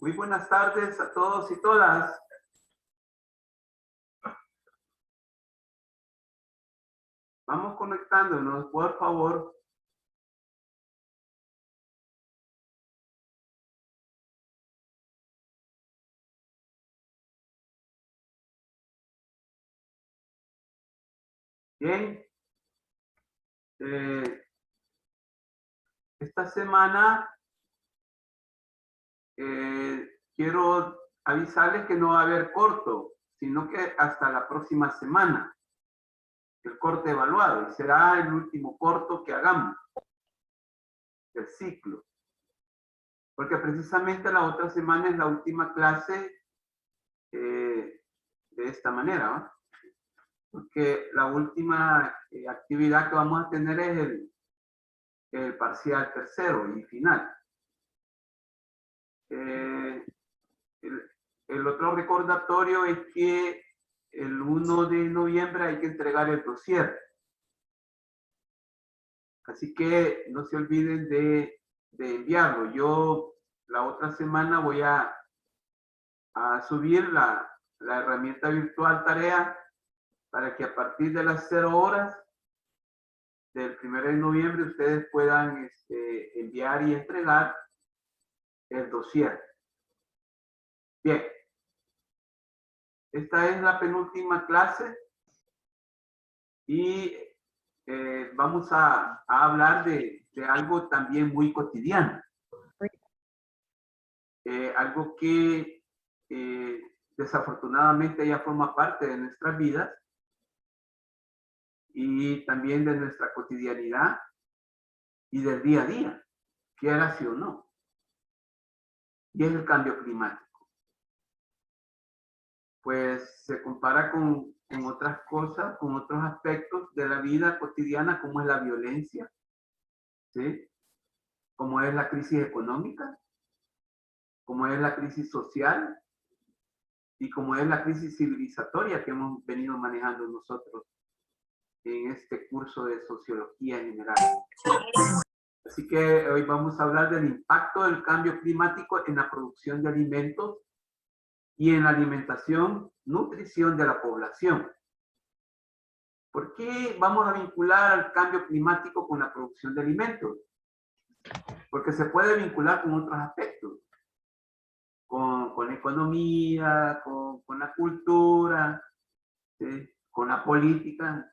Muy buenas tardes a todos y todas. Vamos conectándonos, por favor. Bien. Esta semana quiero avisarles que no va a haber corto, sino que hasta la próxima semana, el corte evaluado, y será el último corto que hagamos del ciclo. Porque precisamente la otra semana es la última clase de esta manera, ¿no? Porque la última actividad que vamos a tener es el parcial tercero y final. El, el otro recordatorio es que el 1 de noviembre hay que entregar el dossier. Así que no se olviden de enviarlo. Yo la otra semana voy a subir la herramienta virtual tarea para que a partir de las 0 horas del 1 de noviembre ustedes puedan enviar y entregar el dossier. Bien. Esta es la penúltima clase y vamos a hablar de algo también muy cotidiano. Algo que desafortunadamente ya forma parte de nuestras vidas y también de nuestra cotidianidad y del día a día, quiera sí o no. Y es el cambio climático. Pues se compara con otras cosas, con otros aspectos de la vida cotidiana, como es la violencia, ¿sí? Como es la crisis económica, como es la crisis social y como es la crisis civilizatoria que hemos venido manejando nosotros en este curso de sociología general. Así que hoy vamos a hablar del impacto del cambio climático en la producción de alimentos y en la alimentación, nutrición de la población. ¿Por qué vamos a vincular al cambio climático con la producción de alimentos? Porque se puede vincular con otros aspectos, con la economía, con la cultura, ¿sí? Con la política.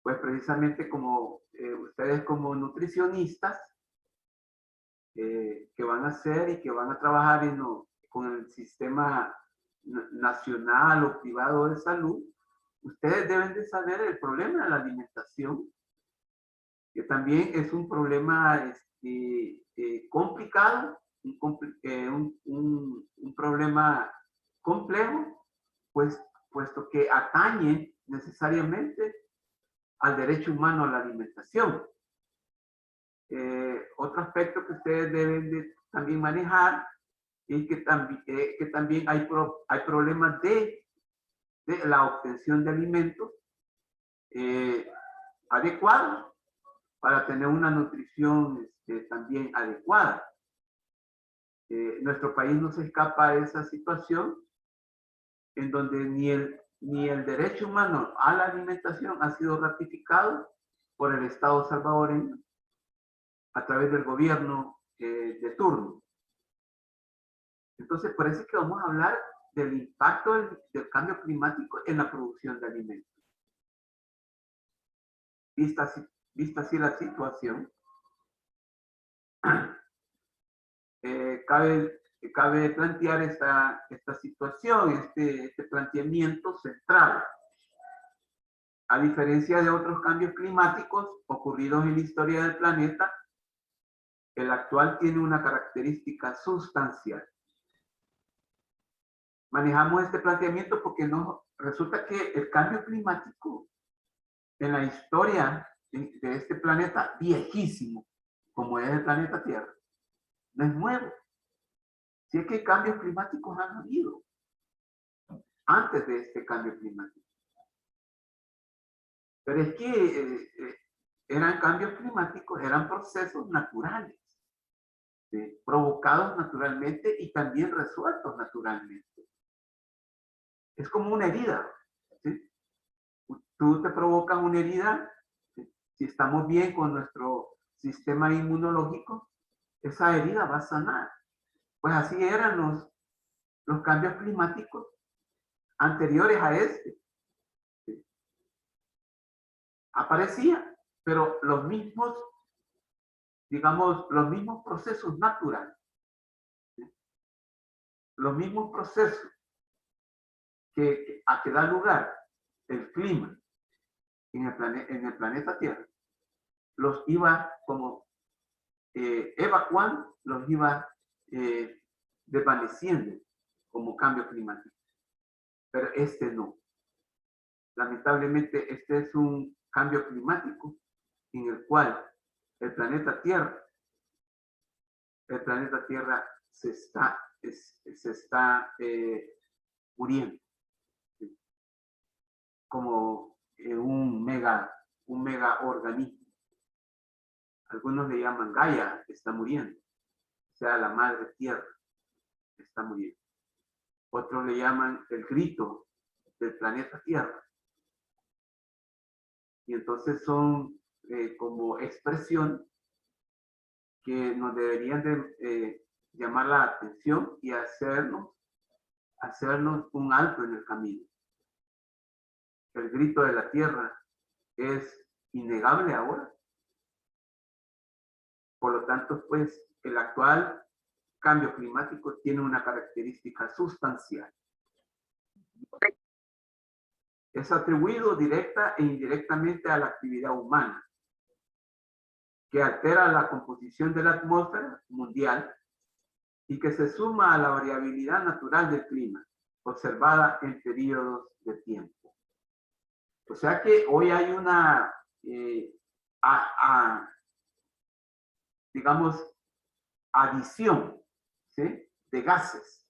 Pues precisamente como ustedes como nutricionistas, que van a hacer y que van a trabajar con el sistema nacional o privado de salud, ustedes deben de saber el problema de la alimentación, que también es un problema complicado, un problema complejo, pues, puesto que atañe necesariamente al derecho humano a la alimentación. Otro aspecto que ustedes deben de también manejar es que también hay problemas de la obtención de alimentos adecuados para tener una nutrición también adecuada. Nuestro país no se escapa de esa situación en donde ni el derecho humano a la alimentación ha sido ratificado por el Estado salvadoreño a través del gobierno de turno. Entonces, por eso es que vamos a hablar del impacto del cambio climático en la producción de alimentos. Vista así la situación, cabe plantear esta situación, este planteamiento central. A diferencia de otros cambios climáticos ocurridos en la historia del planeta, el actual tiene una característica sustancial. Manejamos este planteamiento porque resulta que el cambio climático en la historia de este planeta viejísimo, como es el planeta Tierra, no es nuevo. Si es que cambios climáticos han habido antes de este cambio climático. Pero es que eran cambios climáticos, eran procesos naturales. ¿sí? Provocados naturalmente y también resueltos naturalmente. Es como una herida, ¿sí? Tú te provocas una herida, ¿sí? Si estamos bien con nuestro sistema inmunológico, esa herida va a sanar. Pues así eran los cambios climáticos anteriores a este. ¿Sí? Aparecían, pero los mismos, digamos, los mismos procesos naturales, ¿sí? Los mismos procesos a que da lugar el clima en el planeta Tierra, los iba como evacuando, los iba desvaneciendo como cambio climático. Pero este no. Lamentablemente, este es un cambio climático en el cual el planeta Tierra se está muriendo, ¿sí? Como un mega organismo. Algunos le llaman Gaia, está muriendo. O sea, la madre tierra está muriendo. Otros le llaman el grito del planeta Tierra. Y entonces son como expresión que nos deberían de llamar la atención y hacernos un alto en el camino. El grito de la tierra es innegable ahora. Por lo tanto, pues el actual cambio climático tiene una característica sustancial. Es atribuido directa e indirectamente a la actividad humana, que altera la composición de la atmósfera mundial y que se suma a la variabilidad natural del clima, observada en periodos de tiempo. O sea que hoy hay una, digamos, adición, ¿sí?, de gases.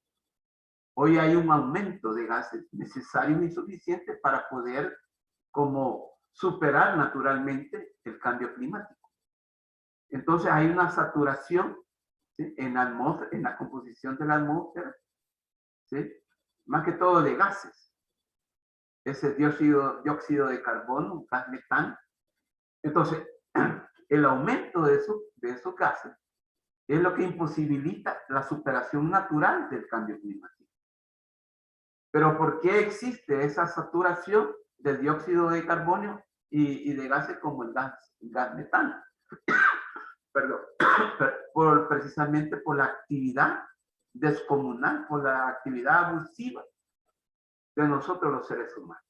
Hoy hay un aumento de gases necesario y suficiente para poder como superar naturalmente el cambio climático. Entonces hay una saturación, ¿sí?, en la composición de la atmósfera, ¿sí?, más que todo de gases. Ese dióxido de carbono, gas metano. Entonces, el aumento de esos gases es lo que imposibilita la superación natural del cambio climático. Pero ¿por qué existe esa saturación de dióxido de carbono y de gases como el gas metano? Perdón, precisamente por la actividad descomunal, por la actividad abusiva de nosotros los seres humanos.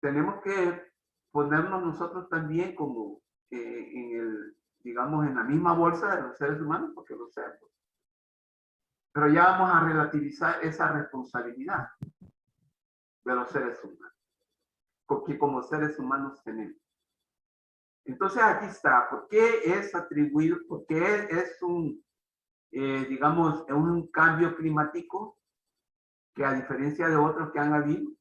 Tenemos que ponernos nosotros también como digamos, en la misma bolsa de los seres humanos, porque lo sabemos. Pero ya vamos a relativizar esa responsabilidad de los seres humanos, porque como seres humanos tenemos. Entonces aquí está, ¿por qué es atribuido? Porque es un, digamos, un cambio climático que a diferencia de otros que han habido,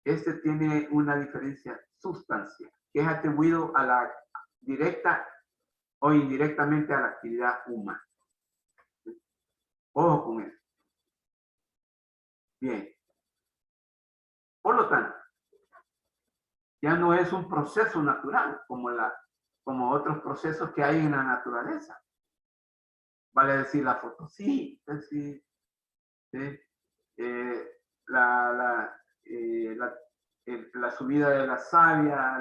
este tiene una diferencia sustancial, que es atribuido a la directa o indirectamente a la actividad humana. Ojo con eso. Bien. Por lo tanto, ya no es un proceso natural como otros procesos que hay en la naturaleza. Vale decir la fotosíntesis, ¿sí? La subida de la savia a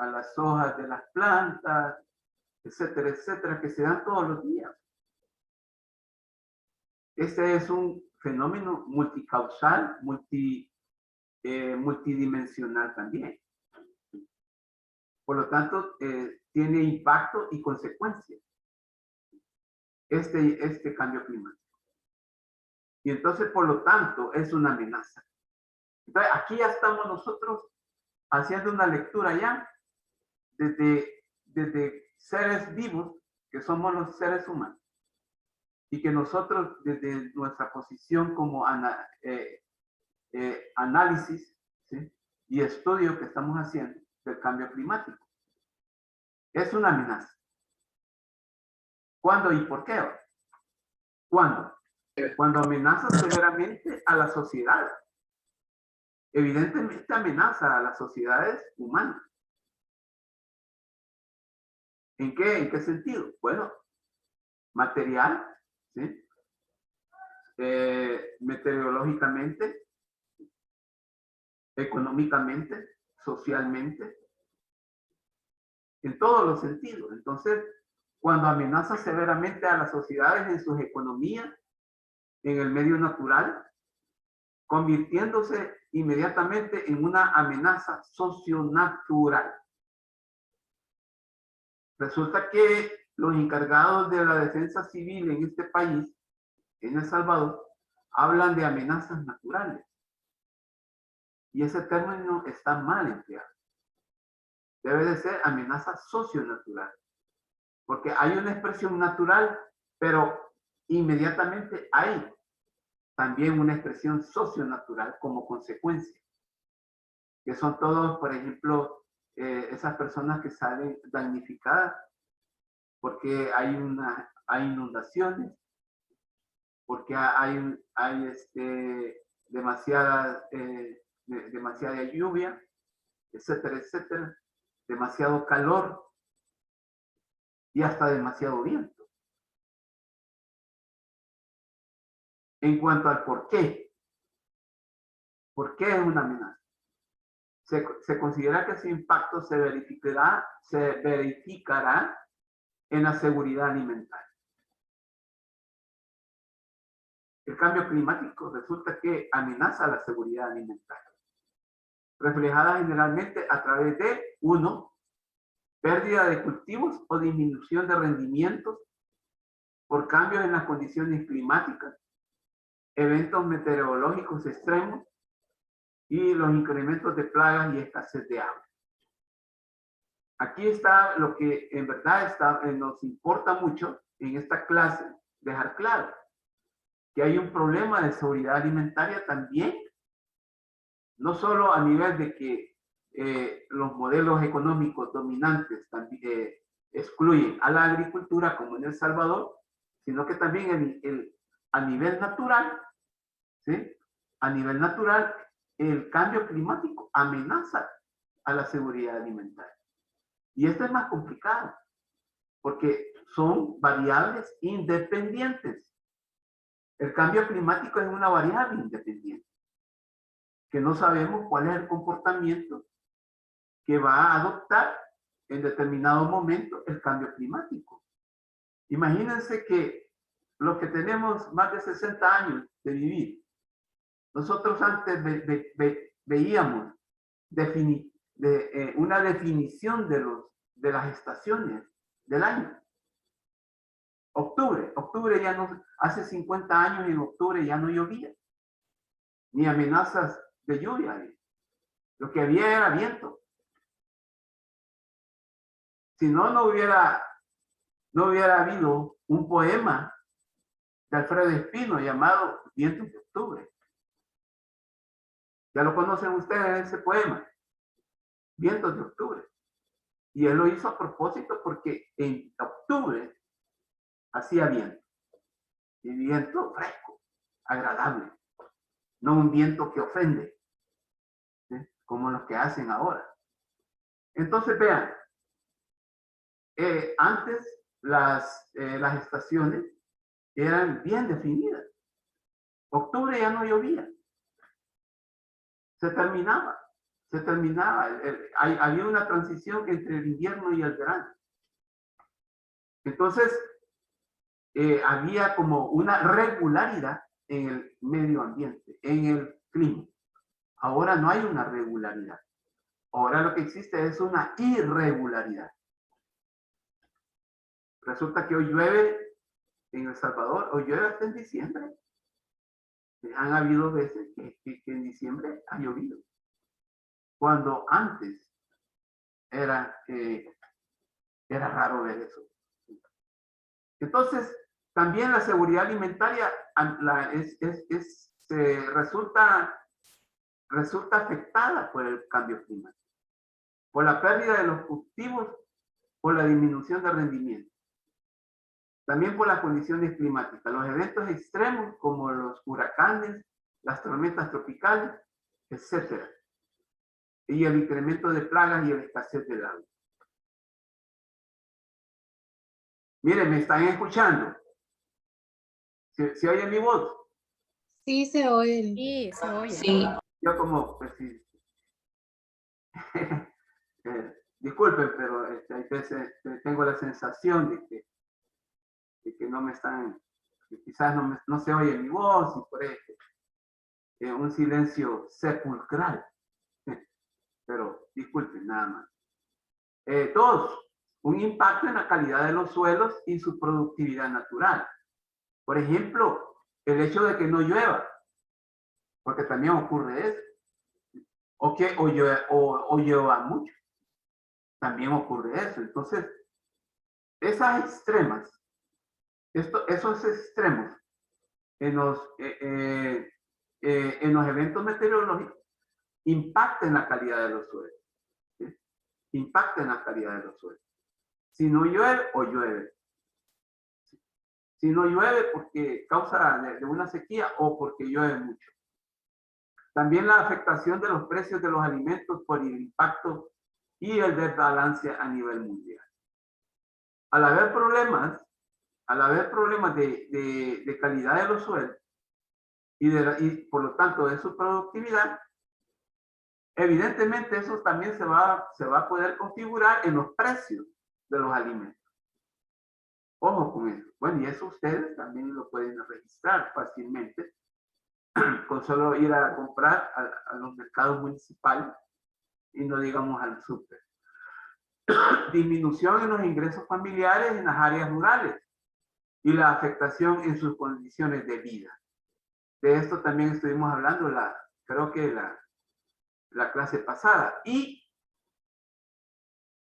las hojas de las plantas, etcétera, etcétera, que se dan todos los días. Este es un fenómeno multicausal, multidimensional también. Por lo tanto, tiene impacto y consecuencias este cambio climático. Y entonces, por lo tanto, es una amenaza. Entonces, aquí ya estamos nosotros haciendo una lectura ya desde seres vivos, que somos los seres humanos, y que nosotros desde nuestra posición como análisis, ¿sí?, y estudio que estamos haciendo del cambio climático, es una amenaza. ¿Cuándo y por qué? ¿Cuándo? Cuando amenaza severamente a la sociedad. Evidentemente amenaza a las sociedades humanas. ¿En qué sentido? Bueno, material, ¿sí? Meteorológicamente, económicamente, socialmente, en todos los sentidos. Entonces, cuando amenaza severamente a las sociedades en sus economías, en el medio natural, convirtiéndose inmediatamente en una amenaza socionatural. Resulta que los encargados de la defensa civil en este país, en El Salvador, hablan de amenazas naturales. Y ese término está mal empleado. Debe de ser amenaza socionatural. Porque hay una expresión natural, pero inmediatamente hay también una expresión socionatural como consecuencia. Que son todos, por ejemplo, esas personas que salen damnificadas porque hay inundaciones, porque hay demasiada lluvia, etcétera, etcétera, demasiado calor y hasta demasiado viento. En cuanto al por qué es una amenaza. Se considera que ese impacto se verificará en la seguridad alimentaria. El cambio climático resulta que amenaza la seguridad alimentaria, reflejada generalmente a través de, uno, pérdida de cultivos o disminución de rendimientos por cambios en las condiciones climáticas, eventos meteorológicos extremos y los incrementos de plagas y escasez de agua. Aquí está lo que en verdad nos importa mucho en esta clase, dejar claro que hay un problema de seguridad alimentaria también, no solo a nivel de que los modelos económicos dominantes también, excluyen a la agricultura como en El Salvador, sino que también a nivel natural, ¿sí? A nivel natural, el cambio climático amenaza a la seguridad alimentaria. Y esto es más complicado, porque son variables independientes. El cambio climático es una variable independiente, que no sabemos cuál es el comportamiento que va a adoptar en determinado momento el cambio climático. Imagínense que los que tenemos más de 60 años de vivir, nosotros antes veíamos una definición de las estaciones del año. Octubre ya no, hace 50 años en octubre ya no llovía, ni amenazas de lluvia. Lo que había era viento. Si no, no hubiera habido un poema de Alfredo Espino llamado Vientos de Octubre. Ya lo conocen ustedes ese poema, Vientos de Octubre. Y él lo hizo a propósito porque en octubre hacía viento. Y viento fresco, agradable. No un viento que ofende, ¿sí? Como los que hacen ahora. Entonces, vean, antes las estaciones eran bien definidas. Octubre ya no llovía. Se terminaba. Había una transición entre el invierno y el verano. Entonces, había como una regularidad en el medio ambiente, en el clima. Ahora no hay una regularidad. Ahora lo que existe es una irregularidad. Resulta que hoy llueve en El Salvador, hoy llueve hasta en diciembre. Han habido veces que en diciembre ha llovido. Cuando antes era raro ver eso. Entonces, también la seguridad alimentaria resulta afectada por el cambio climático, por la pérdida de los cultivos por la disminución de rendimiento. También por las condiciones climáticas. Los eventos extremos como los huracanes, las tormentas tropicales, etc. Y el incremento de plagas y la escasez del agua. Miren, ¿me están escuchando? ¿Se oye mi voz? Sí, se oye. Sí, se oye. Sí. Yo como, pues sí. Disculpen, pero hay veces tengo la sensación de que no me están, que quizás no se oye mi voz y por eso un silencio sepulcral. Pero disculpen, nada más. Dos, un impacto en la calidad de los suelos y su productividad natural. Por ejemplo, el hecho de que no llueva, porque también ocurre eso. O llueva mucho, también ocurre eso. Entonces, esas extremas, esos extremos en los eventos meteorológicos impactan la calidad de los suelos. ¿Sí? Impactan la calidad de los suelos. Si no llueve o llueve. Si no llueve porque causa de una sequía o porque llueve mucho. También la afectación de los precios de los alimentos por el impacto y el desbalance a nivel mundial. Al haber problemas de calidad de los suelos y por lo tanto de su productividad, evidentemente eso también se va a poder configurar en los precios de los alimentos. Ojo con eso. Bueno, y eso ustedes también lo pueden registrar fácilmente con solo ir a comprar a los mercados municipales y no digamos al súper. Disminución en los ingresos familiares en las áreas rurales y la afectación en sus condiciones de vida. De esto también estuvimos hablando, creo que la clase pasada. Y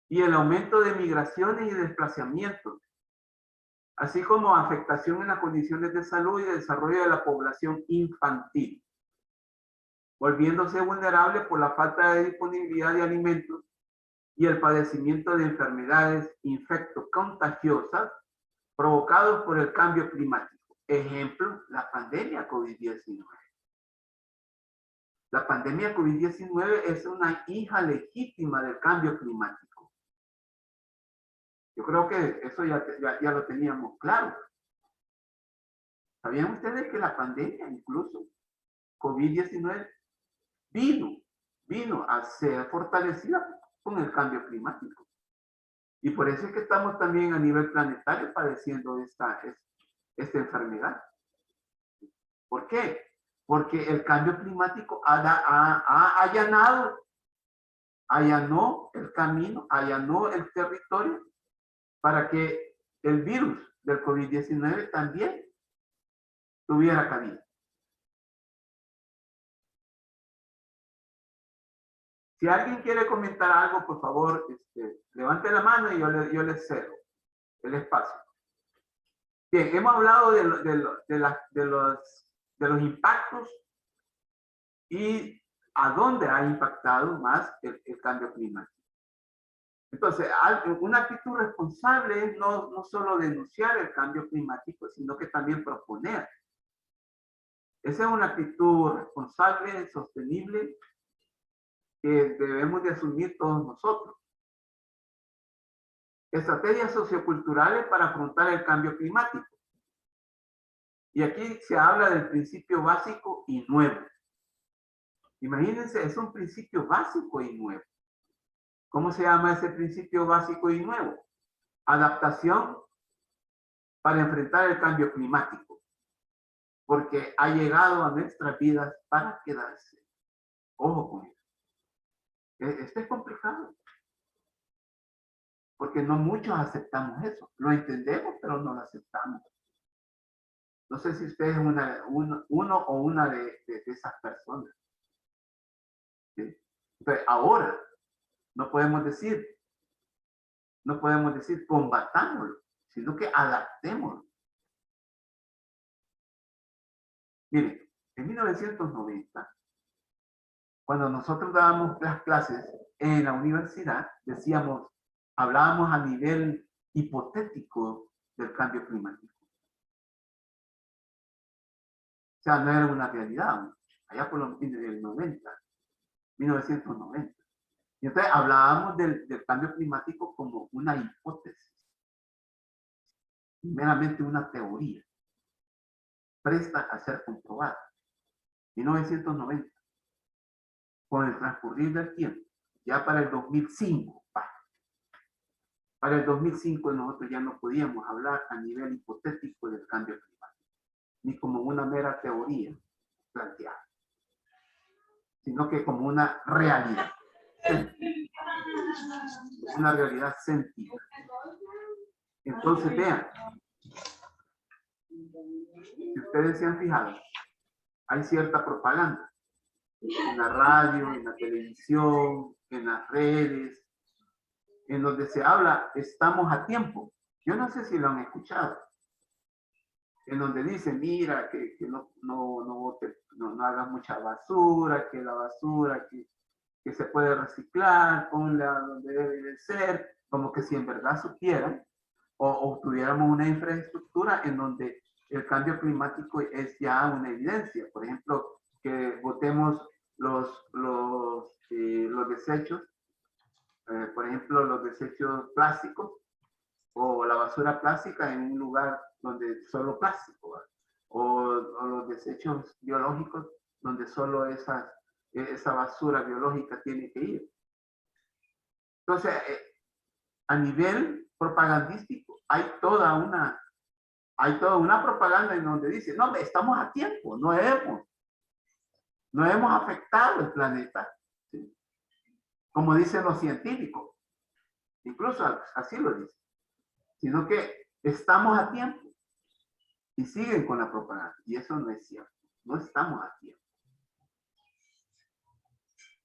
el aumento de migraciones y desplazamientos, así como afectación en las condiciones de salud y de desarrollo de la población infantil, volviéndose vulnerable por la falta de disponibilidad de alimentos y el padecimiento de enfermedades infectocontagiosas provocados por el cambio climático. Ejemplo, la pandemia COVID-19. La pandemia COVID-19 es una hija legítima del cambio climático. Yo creo que eso ya lo teníamos claro. ¿Sabían ustedes que la pandemia, incluso COVID-19, vino a ser fortalecida con el cambio climático? Y por eso es que estamos también a nivel planetario padeciendo esta enfermedad. ¿Por qué? Porque el cambio climático allanó el camino, allanó el territorio para que el virus del COVID-19 también tuviera cabida. Si alguien quiere comentar algo, por favor, levante la mano y yo les cedo el espacio. Bien, hemos hablado de los impactos y a dónde ha impactado más el cambio climático. Entonces, una actitud responsable es no solo denunciar el cambio climático, sino que también proponer. Esa es una actitud responsable, sostenible, que debemos de asumir todos nosotros. Estrategias socioculturales para afrontar el cambio climático. Y aquí se habla del principio básico y nuevo. Imagínense, es un principio básico y nuevo. ¿Cómo se llama ese principio básico y nuevo? Adaptación para enfrentar el cambio climático. Porque ha llegado a nuestras vidas para quedarse. Ojo con eso. Esto es complicado. Porque no muchos aceptamos eso. Lo entendemos, pero no lo aceptamos. No sé si usted es uno o una de esas personas. ¿Sí? Entonces, ahora no podemos decir combatámoslo, sino que adaptémoslo. Miren, en 1990, cuando nosotros dábamos las clases en la universidad, decíamos, hablábamos a nivel hipotético del cambio climático. O sea, no era una realidad, allá por el 1990. Y entonces hablábamos del cambio climático como una hipótesis, meramente una teoría, presta a ser comprobada. 1990, con el transcurrir del tiempo, ya para el 2005, para el 2005 nosotros ya no podíamos hablar a nivel hipotético del cambio climático, ni como una mera teoría planteada, sino que como una realidad. Una realidad sentida. Entonces, vean, si ustedes se han fijado, hay cierta propaganda en la radio, en la televisión, en las redes, en donde se habla, estamos a tiempo. Yo no sé si lo han escuchado. En donde dicen, mira, que no hagas mucha basura, que la basura que se puede reciclar, ponla donde debe de ser, como que si en verdad supieran o tuviéramos una infraestructura en donde el cambio climático es ya una evidencia. Por ejemplo, que botemos los desechos, por ejemplo, los desechos plásticos o la basura plástica en un lugar donde solo plástico, o los desechos biológicos donde solo esa basura biológica tiene que ir. Entonces, a nivel propagandístico, hay toda una propaganda en donde dice, no, estamos a tiempo, no hemos afectado el planeta, ¿sí? Como dicen los científicos, incluso así lo dicen, sino que estamos a tiempo y siguen con la propaganda, y eso no es cierto, no estamos a tiempo.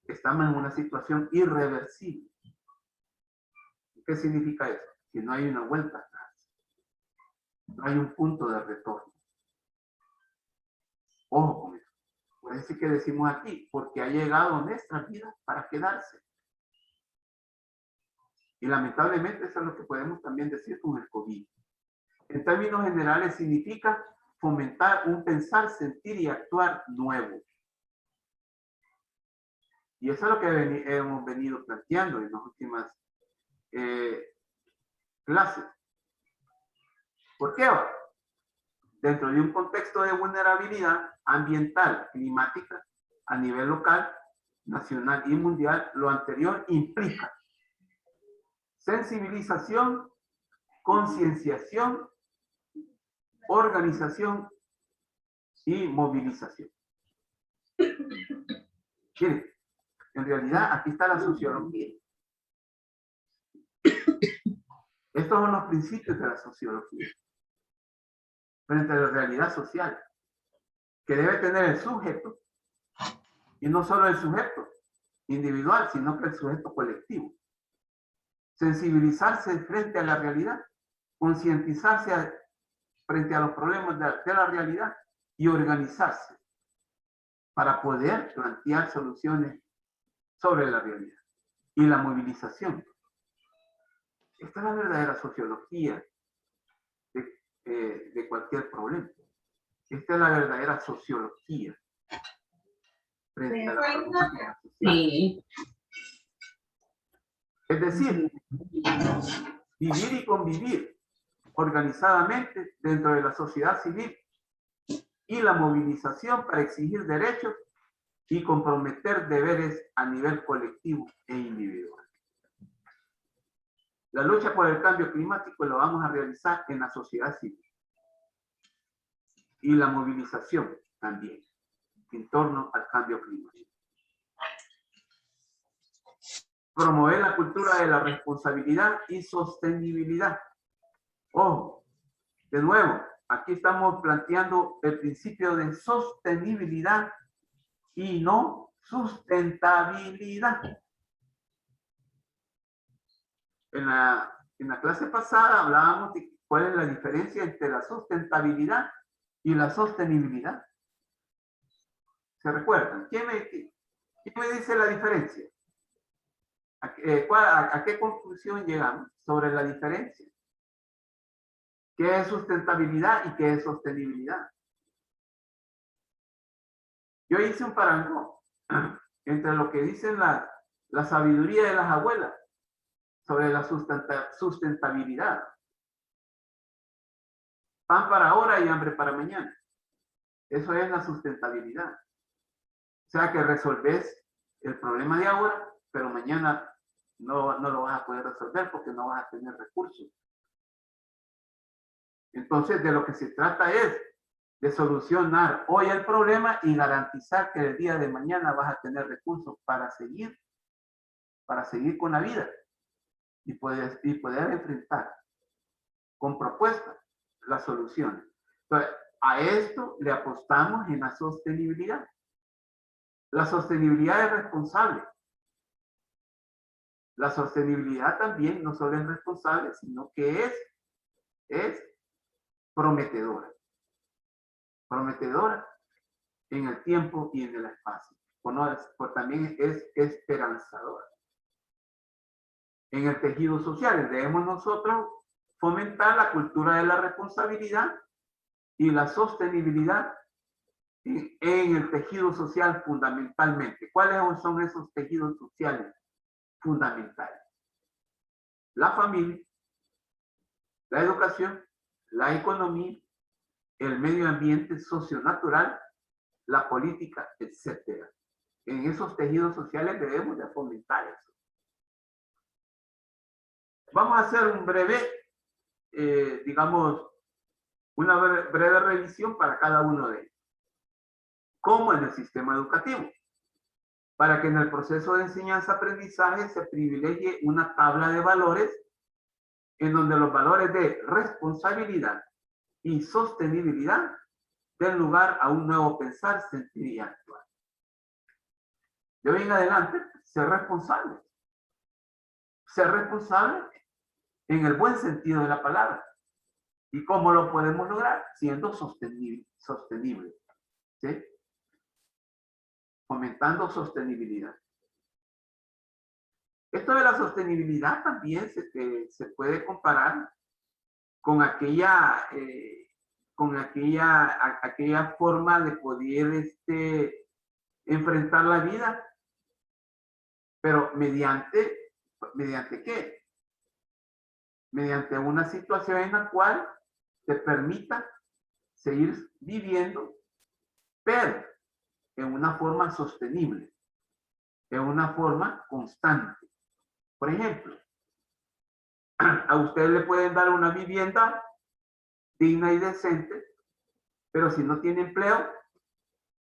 Estamos en una situación irreversible. ¿Qué significa eso? Que no hay una vuelta atrás. No hay un punto de retorno. Ojo con eso. Por eso es que decimos aquí, porque ha llegado nuestra vida para quedarse. Y lamentablemente eso es lo que podemos también decir con el COVID. En términos generales significa fomentar un pensar, sentir y actuar nuevo. Y eso es lo que hemos venido planteando en las últimas clases. ¿Por qué? Dentro de un contexto de vulnerabilidad ambiental, climática, a nivel local, nacional y mundial, lo anterior implica sensibilización, concienciación, organización y movilización. Miren, en realidad aquí está la sociología. Estos son los principios de la sociología frente a la realidad social que debe tener el sujeto, y no solo el sujeto individual, sino que el sujeto colectivo. Sensibilizarse frente a la realidad, concientizarse frente a los problemas de la realidad y organizarse para poder plantear soluciones sobre la realidad. Y la movilización. Esta es la verdadera sociología de cualquier problema. Esta es la verdadera sociología frente a la problemática social. Es decir, vivir y convivir organizadamente dentro de la sociedad civil y la movilización para exigir derechos y comprometer deberes a nivel colectivo e individual. La lucha por el cambio climático lo vamos a realizar en la sociedad civil y la movilización también en torno al cambio climático. Promover la cultura de la responsabilidad y sostenibilidad. Ojo, de nuevo, aquí estamos planteando el principio de sostenibilidad y no sustentabilidad. En la clase pasada hablábamos de cuál es la diferencia entre la sustentabilidad y la sostenibilidad. ¿Se recuerdan? ¿Quién me dice la diferencia? ¿A qué conclusión llegamos sobre la diferencia? ¿Qué es sustentabilidad y qué es sostenibilidad? Yo hice un parangón entre lo que dicen la sabiduría de las abuelas sobre la sustentabilidad. Pan para ahora y hambre para mañana. Eso es la sustentabilidad. O sea que resolves el problema de ahora, pero mañana no lo vas a poder resolver porque no vas a tener recursos. Entonces, de lo que se trata es de solucionar hoy el problema y garantizar que el día de mañana vas a tener recursos para seguir con la vida y poder enfrentar con propuestas las soluciones. Entonces, a esto le apostamos en la sostenibilidad. La sostenibilidad es responsable. La sostenibilidad también no solo es responsable, sino que es prometedora. Prometedora en el tiempo y en el espacio. Pues también es esperanzadora. En el tejido social debemos nosotros fomentar la cultura de la responsabilidad y la sostenibilidad en el tejido social fundamentalmente. ¿Cuáles son esos tejidos sociales fundamentales? La familia, la educación, la economía, el medio ambiente socionatural, la política, etc. En esos tejidos sociales debemos de fomentar eso. Vamos a hacer un breve, digamos, una breve revisión para cada uno de ellos. ¿Cómo en el sistema educativo? Para que en el proceso de enseñanza-aprendizaje se privilegie una tabla de valores en donde los valores de responsabilidad y sostenibilidad den lugar a un nuevo pensar, sentir y actuar. De hoy en adelante, ser responsable. Ser responsable en el buen sentido de la palabra. ¿Y cómo lo podemos lograr? Siendo sostenible. ¿Sí? Fomentando sostenibilidad. Esto de la sostenibilidad también se puede comparar con aquella forma de poder enfrentar la vida, pero ¿mediante qué? Mediante una situación en la cual te permita seguir viviendo, pero en una forma sostenible, en una forma constante. Por ejemplo, a usted le pueden dar una vivienda digna y decente, pero si no tiene empleo,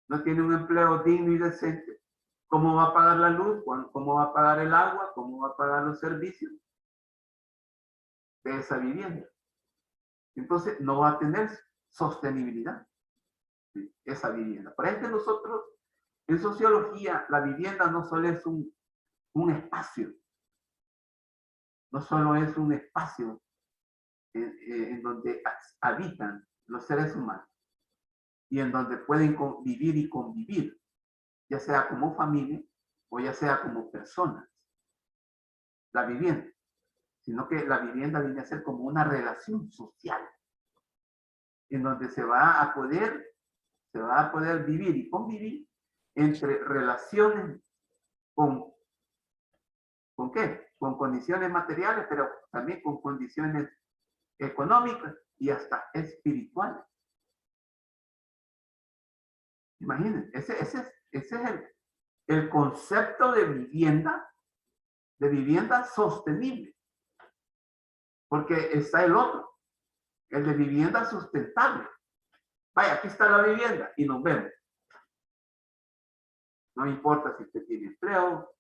no tiene un empleo digno y decente, ¿cómo va a pagar la luz? ¿Cómo va a pagar el agua? ¿Cómo va a pagar los servicios de esa vivienda? Entonces, no va a tener sostenibilidad esa vivienda. Por ejemplo, nosotros, en sociología, la vivienda no solo es un espacio, no solo es un espacio en donde habitan los seres humanos y en donde pueden vivir y convivir, ya sea como familia o ya sea como personas, la vivienda, sino que la vivienda viene a ser como una relación social en donde se va a poder vivir y convivir entre relaciones ¿con qué? Con condiciones materiales, pero también con condiciones económicas y hasta espirituales. Imaginen, ese es el concepto de vivienda sostenible. Porque está el otro, el de vivienda sustentable. Vaya, aquí está la vivienda y nos vemos. No importa si usted tiene empleo,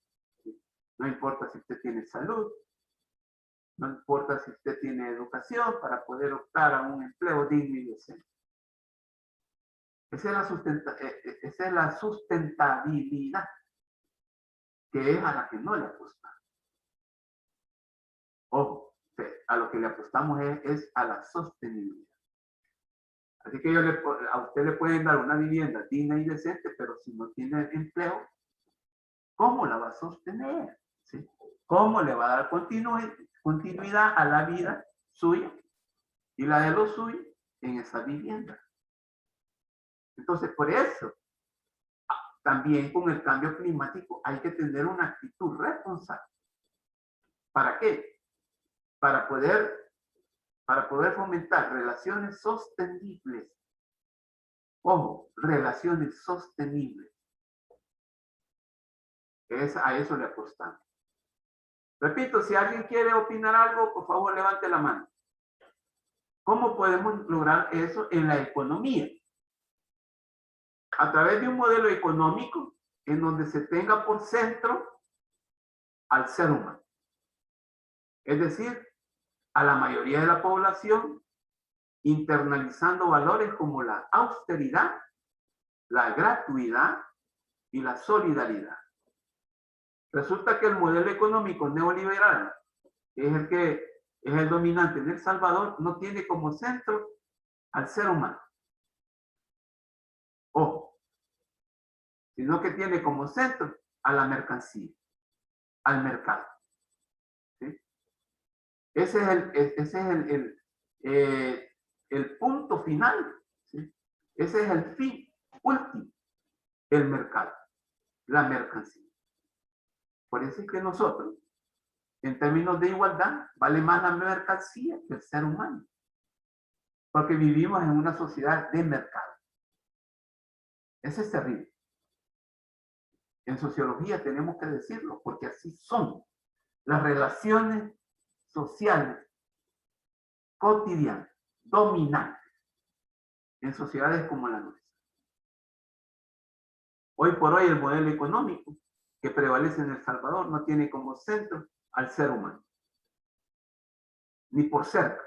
no importa si usted tiene salud, no importa si usted tiene educación para poder optar a un empleo digno y decente. Esa es la sustentabilidad, que es a la que no le apostamos. Ojo, a lo que le apostamos es a la sostenibilidad. Así que a usted le pueden dar una vivienda digna y decente, pero si no tiene empleo, ¿cómo la va a sostener? ¿Sí? ¿Cómo le va a dar continuidad a la vida suya y la de los suyos en esa vivienda? Entonces, por eso, también con el cambio climático hay que tener una actitud responsable. ¿Para qué? Para poder fomentar relaciones sostenibles. Ojo, relaciones sostenibles. A eso le apostamos. Repito, si alguien quiere opinar algo, por favor, levante la mano. ¿Cómo podemos lograr eso en la economía? A través de un modelo económico en donde se tenga por centro al ser humano. Es decir, a la mayoría de la población, internalizando valores como la austeridad, la gratuidad y la solidaridad. Resulta que el modelo económico neoliberal, que es el dominante en El Salvador, no tiene como centro al ser humano. Ojo, sino que tiene como centro a la mercancía, al mercado. ¿Sí? Ese es el punto final. ¿Sí? Ese es el fin último, el mercado, la mercancía. Por eso es que nosotros, en términos de igualdad, vale más la mercancía que el ser humano. Porque vivimos en una sociedad de mercado. Eso es terrible. En sociología tenemos que decirlo, porque así son las relaciones sociales cotidianas, dominantes, en sociedades como la nuestra. Hoy por hoy el modelo económico que prevalece en El Salvador no tiene como centro al ser humano, ni por cerca.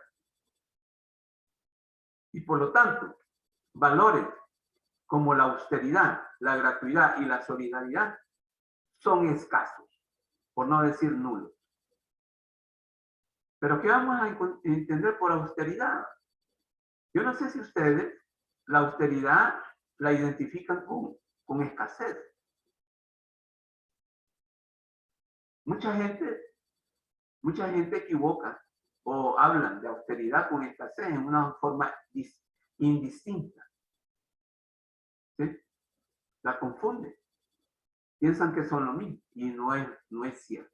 Y por lo tanto, valores como la austeridad, la gratuidad y la solidaridad son escasos, por no decir nulos. Pero ¿qué vamos a entender por austeridad? Yo no sé si ustedes la austeridad la identifican con escasez. Mucha gente equivoca o hablan de austeridad con escasez en una forma indistinta. ¿Sí? La confunden. Piensan que son lo mismo y no es cierto.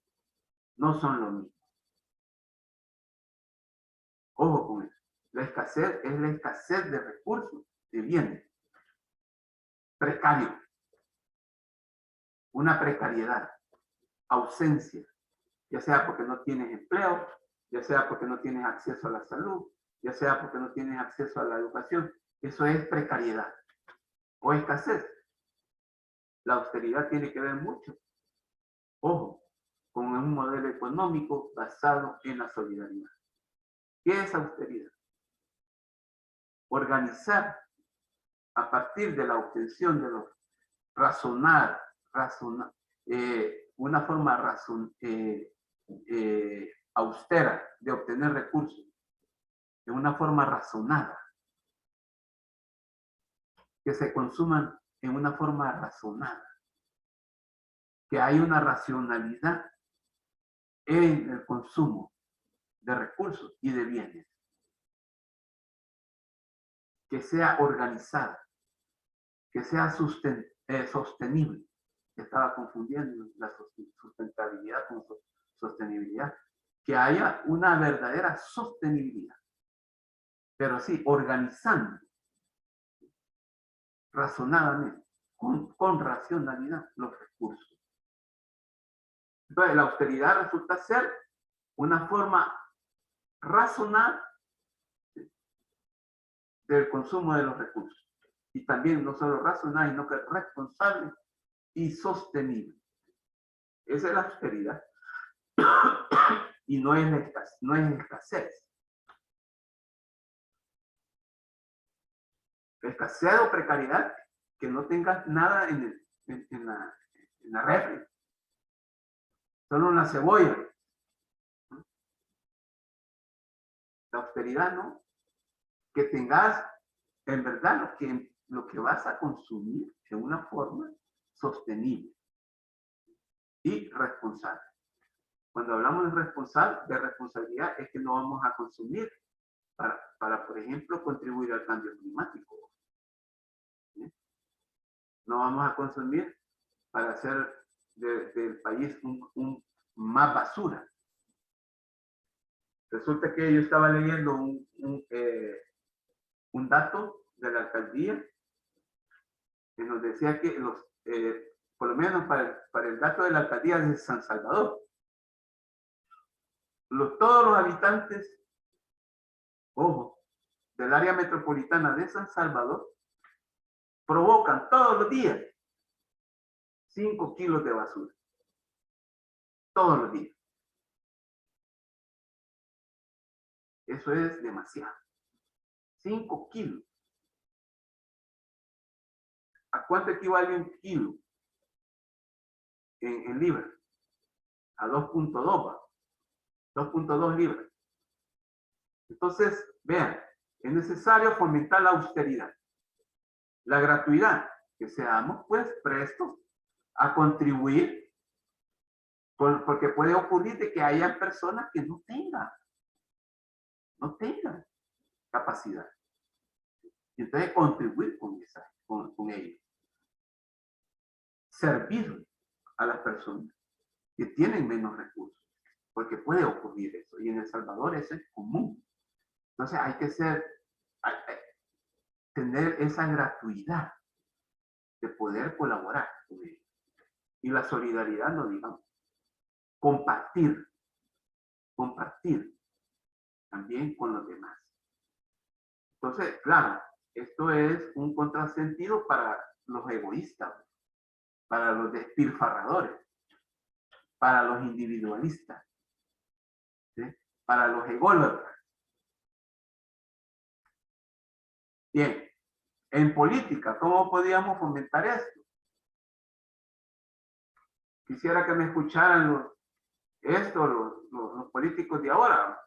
No son lo mismo. Ojo con eso. La escasez es la escasez de recursos, de bienes. Precario. Una precariedad. Ausencia. Ya sea porque no tienes empleo, ya sea porque no tienes acceso a la salud, ya sea porque no tienes acceso a la educación. Eso es precariedad o escasez. La austeridad tiene que ver mucho, ojo, con un modelo económico basado en la solidaridad. ¿Qué es austeridad? Organizar a partir de la obtención de los una forma austera de obtener recursos, de una forma razonada, que se consuman en una forma razonada, que hay una racionalidad en el consumo de recursos y de bienes, que sea organizada, que sea sostenible. Estaba confundiendo la sustentabilidad con sostenibilidad. Que haya una verdadera sostenibilidad, pero sí, organizando razonadamente, con racionalidad los recursos. Entonces, la austeridad resulta ser una forma razonada del consumo de los recursos. Y también no solo razonada, sino que responsable y sostenible. Esa es la austeridad. Y no es escasez. Escasez o precariedad, que no tengas nada en la refri. Solo una cebolla. La austeridad, ¿no? Que tengas en verdad lo que vas a consumir de una forma sostenible y responsable. Cuando hablamos de responsabilidad es que no vamos a consumir para, por ejemplo, contribuir al cambio climático. ¿Sí? No vamos a consumir para hacer del país un más basura. Resulta que yo estaba leyendo un dato de la alcaldía que nos decía que por lo menos para el dato de la alcaldía de San Salvador, todos los habitantes, ojo, del área metropolitana de San Salvador provocan todos los días 5 kilos de basura. Todos los días. Eso es demasiado. 5 kilos. ¿A cuánto equivale un kilo en libras? A 2.2. 2.2 libras. Entonces, vean, es necesario fomentar la austeridad, la gratuidad, que seamos pues prestos a contribuir, porque puede ocurrir de que haya personas que no tengan capacidad. Y entonces contribuir con ellos. Servir a las personas que tienen menos recursos, porque puede ocurrir eso. Y en El Salvador eso es común. Entonces hay que tener esa gratuidad de poder colaborar con ellos. Y la solidaridad, no digamos. Compartir también con los demás. Entonces, claro, esto es un contrasentido para los egoístas, para los despilfarradores, para los individualistas, ¿sí? Para los ególatras. Bien, en política, ¿cómo podríamos fomentar esto? Quisiera que me escucharan los políticos de ahora,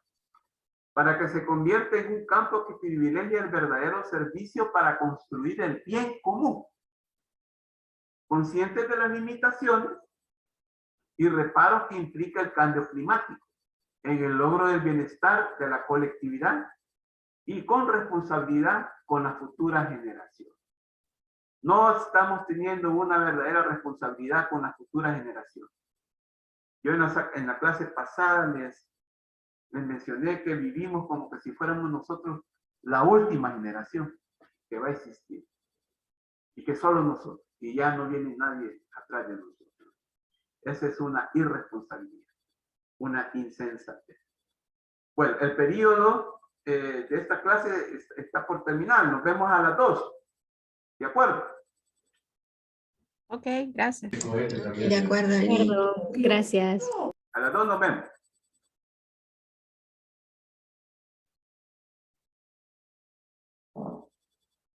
para que se convierta en un campo que privilegie el verdadero servicio para construir el bien común, conscientes de las limitaciones y reparos que implica el cambio climático, en el logro del bienestar de la colectividad y con responsabilidad con las futuras generaciones. No estamos teniendo una verdadera responsabilidad con las futuras generaciones. Yo en la clase pasada les mencioné que vivimos como que si fuéramos nosotros la última generación que va a existir. Y que solo nosotros. Y ya no viene nadie atrás de nosotros. Esa es una irresponsabilidad. Una insensatez. Bueno, el periodo de esta clase está por terminar. Nos vemos a las 2. ¿De acuerdo? Ok, gracias. De acuerdo. Gracias. A las 2 nos vemos.